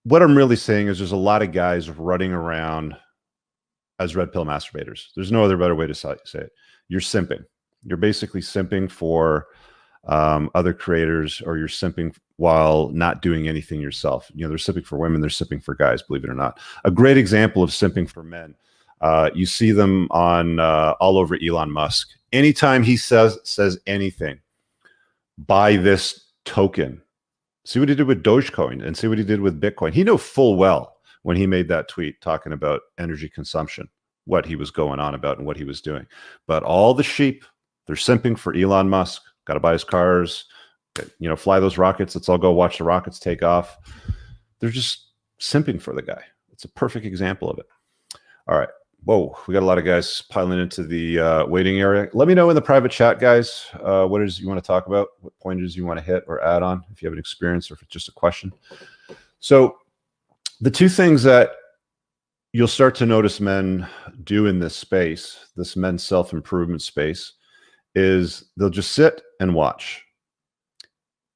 what I'm really saying is there's a lot of guys running around as red pill masturbators. There's no other better way to say it. You're simping. You're basically simping for other creators, or you're simping while not doing anything yourself. You know, they're simping for women, they're simping for guys, believe it or not. A great example of simping for men, you see them on all over Elon Musk. Anytime he says anything, buy this token. See what he did with Dogecoin and see what he did with Bitcoin. He knew full well when he made that tweet talking about energy consumption, what he was going on about and what he was doing. But all the sheep, they're simping for Elon Musk. Got to buy his cars, you know, fly those rockets. Let's all go watch the rockets take off. They're just simping for the guy. It's a perfect example of it. All right. Whoa, we got a lot of guys piling into the waiting area. Let me know in the private chat, guys, what it is you want to talk about, what pointers you want to hit or add on, if you have an experience or if it's just a question. So the two things that you'll start to notice men do in this space, this men's self-improvement space, is they'll just sit and watch.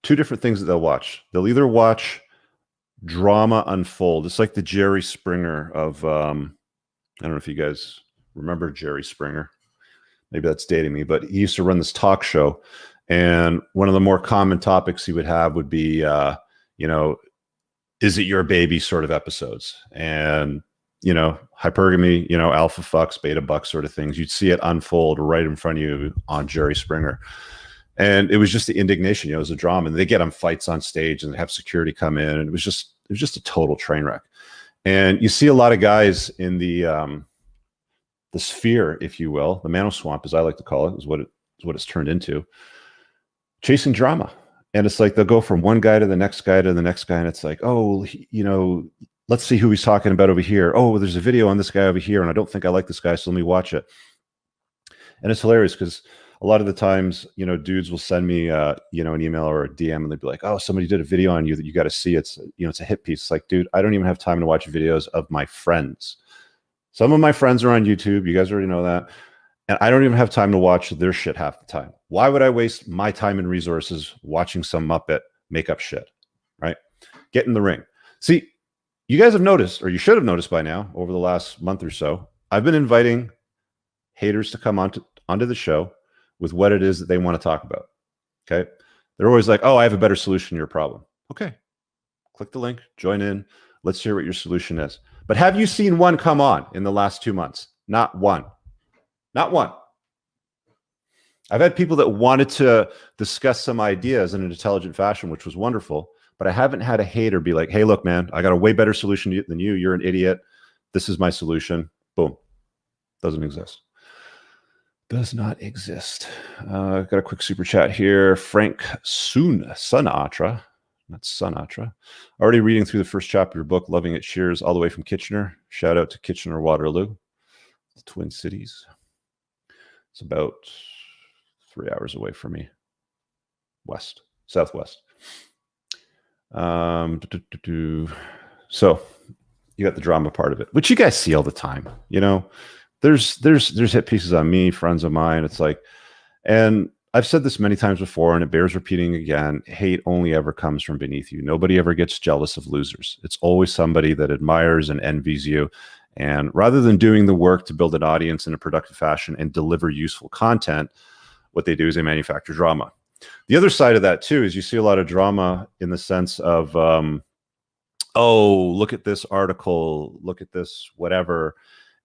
Two different things that they'll watch. They'll either watch drama unfold. It's like the Jerry Springer of, I don't know if you guys remember Jerry Springer. Maybe that's dating me, but he used to run this talk show. And one of the more common topics he would have would be, you know, is it your baby sort of episodes? And you know, hypergamy, you know, alpha fucks, beta bucks sort of things. You'd see it unfold right in front of you on Jerry Springer. And it was just the indignation, you know, it was a drama. And they get on fights on stage and have security come in. And it was just a total train wreck. And you see a lot of guys in the sphere, if you will, the mano swamp, as I like to call it, is what it's turned into, chasing drama. And it's like they'll go from one guy to the next guy to the next guy. And it's like, oh, you know, let's see who he's talking about over here. Oh, there's a video on this guy over here, and I don't think I like this guy, so let me watch it. And it's hilarious because a lot of the times, you know, dudes will send me, you know, an email or a DM, and they'd be like, "Oh, somebody did a video on you that you got to see. It's, you know, it's a hit piece." It's like, dude, I don't even have time to watch videos of my friends. Some of my friends are on YouTube. You guys already know that, and I don't even have time to watch their shit half the time. Why would I waste my time and resources watching some Muppet make up shit? Right? Get in the ring. See. You guys have noticed, or you should have noticed by now, over the last month or so, I've been inviting haters to come onto the show with what it is that they want to talk about. Okay. They're always like, oh, I have a better solution to your problem. Okay. Click the link, join in. Let's hear what your solution is. But have you seen one come on in the last 2 months? Not one. Not one. I've had people that wanted to discuss some ideas in an intelligent fashion, which was wonderful. But I haven't had a hater be like, hey, look, man, I got a way better solution than you. You're an idiot. This is my solution. Boom. Doesn't exist. Does not exist. Got a quick super chat here. Frank Sinatra. Not Sinatra. Already reading through the first chapter of your book. Loving it. Cheers all the way from Kitchener. Shout out to Kitchener, Waterloo. The Twin Cities. It's about 3 hours away from me. Southwest. So you got the drama part of it, which you guys see all the time. You know, there's hit pieces on me, friends of mine. It's like, and I've said this many times before, and it bears repeating again. Hate only ever comes from beneath you. Nobody ever gets jealous of losers. It's always somebody that admires and envies you. And rather than doing the work to build an audience in a productive fashion and deliver useful content, what they do is they manufacture drama. The other side of that, too, is you see a lot of drama in the sense of, oh, look at this article, look at this whatever,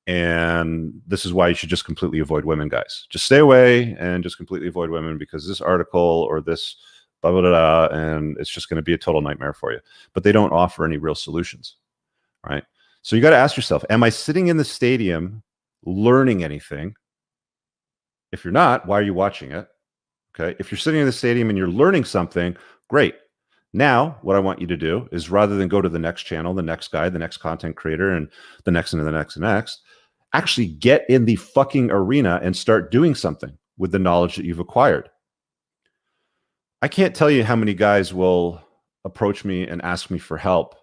and this is why you should just completely avoid women, guys. Just stay away and just completely avoid women because this article or this blah, blah, blah, blah, and it's just going to be a total nightmare for you. But they don't offer any real solutions, right? So you got to ask yourself, am I sitting in the stadium learning anything? If you're not, why are you watching it? Okay. If you're sitting in the stadium and you're learning something, great. Now, what I want you to do is rather than go to the next channel, the next guy, the next content creator, and the next and the next and next, actually get in the fucking arena and start doing something with the knowledge that you've acquired. I can't tell you how many guys will approach me and ask me for help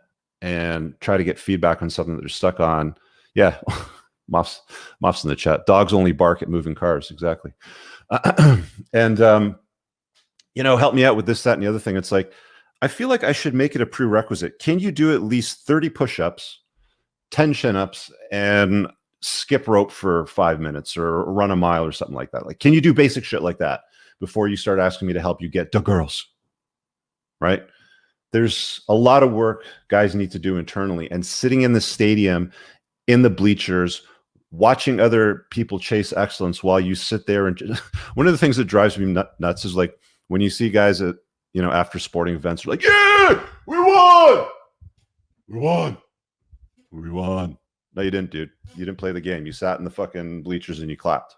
and try to get feedback on something that they're stuck on. Yeah. Moff's in the chat. Dogs only bark at moving cars. Exactly. And, you know, help me out with this, that, and the other thing. It's like, I feel like I should make it a prerequisite. Can you do at least 30 push-ups, 10 chin-ups, and skip rope for 5 minutes or run a mile or something like that? Like, can you do basic shit like that before you start asking me to help you get the girls? Right? There's a lot of work guys need to do internally, and sitting in the stadium, in the bleachers, watching other people chase excellence while you sit there and just, one of the things that drives me nuts is like when you see guys at, you know, after sporting events, are like, yeah, we won. We won. We won. No, you didn't, dude. You didn't play the game. You sat in the fucking bleachers and you clapped.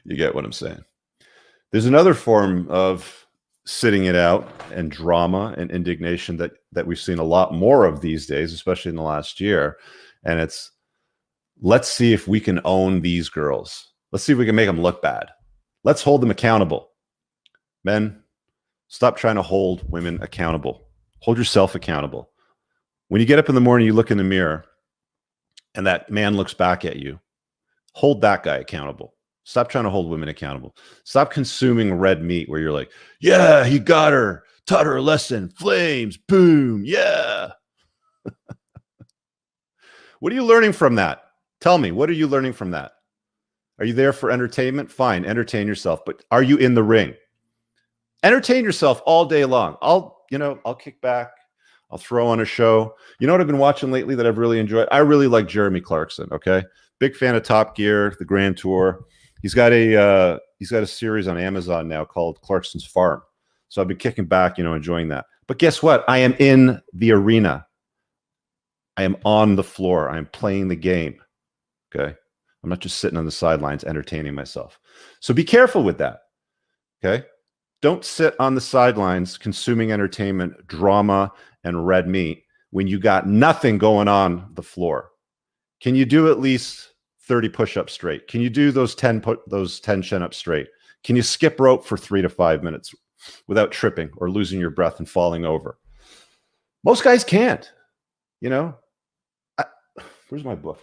You get what I'm saying? There's another form of sitting it out and drama and indignation that we've seen a lot more of these days, especially in the last year. And it's, let's see if we can own these girls. Let's see if we can make them look bad. Let's hold them accountable. Men, stop trying to hold women accountable. Hold yourself accountable. When you get up in the morning, you look in the mirror and that man looks back at you. Hold that guy accountable. Stop trying to hold women accountable. Stop consuming red meat where you're like, yeah, he got her, taught her a lesson, flames, boom, yeah. What are you learning from that? Tell me, what are you learning from that? Are you there for entertainment? Fine, entertain yourself, but are you in the ring? Entertain yourself all day long. I'll kick back. I'll throw on a show. You know what I've been watching lately that I've really enjoyed? I really like Jeremy Clarkson, okay? Big fan of Top Gear, the Grand Tour. He's got a series on Amazon now called Clarkson's Farm. So I've been kicking back, enjoying that. But guess what? I am in the arena. I am on the floor. I am playing the game. Okay. I'm not just sitting on the sidelines entertaining myself. So be careful with that. Okay. Don't sit on the sidelines consuming entertainment, drama, and red meat when you got nothing going on the floor. Can you do at least 30 push-ups straight? Can you do those 10 chin-ups straight? Can you skip rope for 3 to 5 minutes without tripping or losing your breath and falling over? Most guys can't. Where's my book?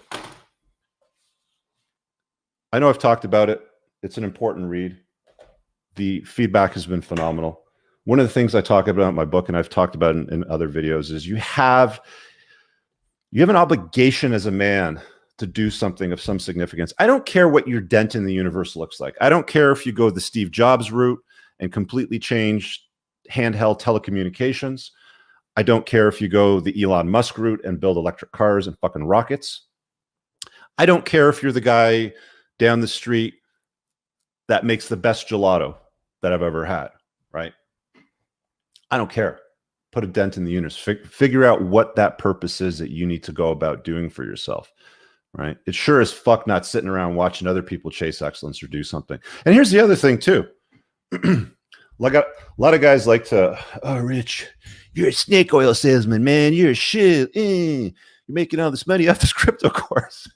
I know I've talked about it. It's an important read. The feedback has been phenomenal. One of the things I talk about in my book, and I've talked about in other videos, is you have an obligation as a man to do something of some significance. I don't care what your dent in the universe looks like. I don't care if you go the Steve Jobs route and completely change handheld telecommunications. I don't care if you go the Elon Musk route and build electric cars and fucking rockets. I don't care if you're the guy down the street that makes the best gelato that I've ever had, right? I don't care. Put a dent in the universe. Figure out what that purpose is that you need to go about doing for yourself, right? It's sure as fuck not sitting around watching other people chase excellence or do something. And here's the other thing too. Like a lot of guys like to, oh, Rich, you're a snake oil salesman, man. You're a shit. You're making all this money off this crypto course.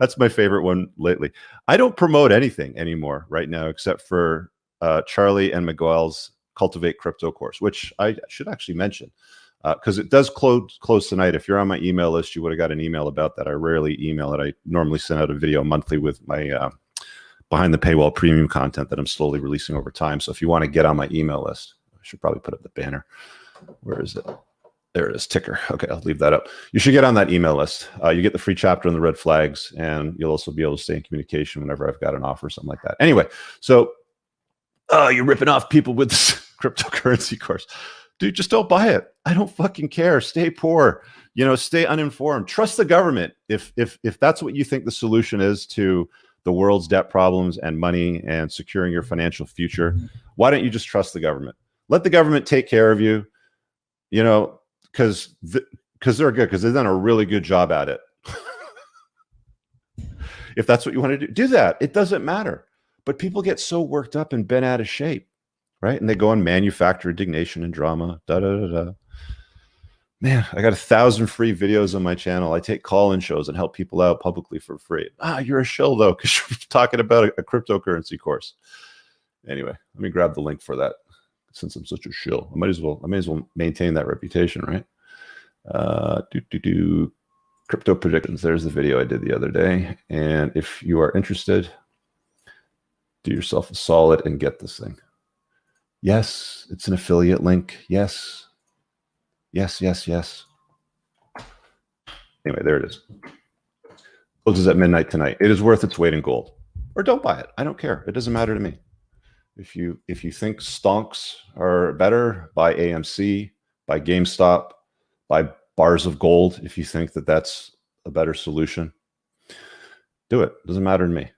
That's my favorite one lately. I don't promote anything anymore right now except for Charlie and Miguel's Cultivate Crypto course, which I should actually mention because it does close tonight. If you're on my email list, you would have got an email about that. I rarely email it. I normally send out a video monthly with my behind the paywall premium content that I'm slowly releasing over time. So if you want to get on my email list, I should probably put up the banner. Where is it? There it is, ticker. Okay, I'll leave that up. You should get on that email list. You get the free chapter on the red flags, and you'll also be able to stay in communication whenever I've got an offer or something like that. Anyway, so you're ripping off people with this cryptocurrency course. Dude, just don't buy it. I don't fucking care. Stay poor. Stay uninformed. Trust the government. If that's what you think the solution is to the world's debt problems and money and securing your financial future, why don't you just trust the government? Let the government take care of you, because they're good, because they've done a really good job at it. If that's what you want to do that. It doesn't matter. But people get so worked up and bent out of shape, right? And they go and manufacture indignation and drama. Man, I got 1,000 free videos on my channel. I take call-in shows and help people out publicly for free. You're a shill though, because you're talking about a cryptocurrency course. Anyway, let me grab the link for that. Since I'm such a shill, I may as well maintain that reputation, right? Crypto predictions. There's the video I did the other day. And if you are interested, Do yourself a solid and get this thing. Yes, it's an affiliate link. Yes. Yes, yes, yes. Anyway, there it is. Closes at midnight tonight. It is worth its weight in gold. Or don't buy it. I don't care. It doesn't matter to me. If you think stonks are better, buy AMC, buy GameStop, buy bars of gold. If you think that that's a better solution, do it. Doesn't matter to me.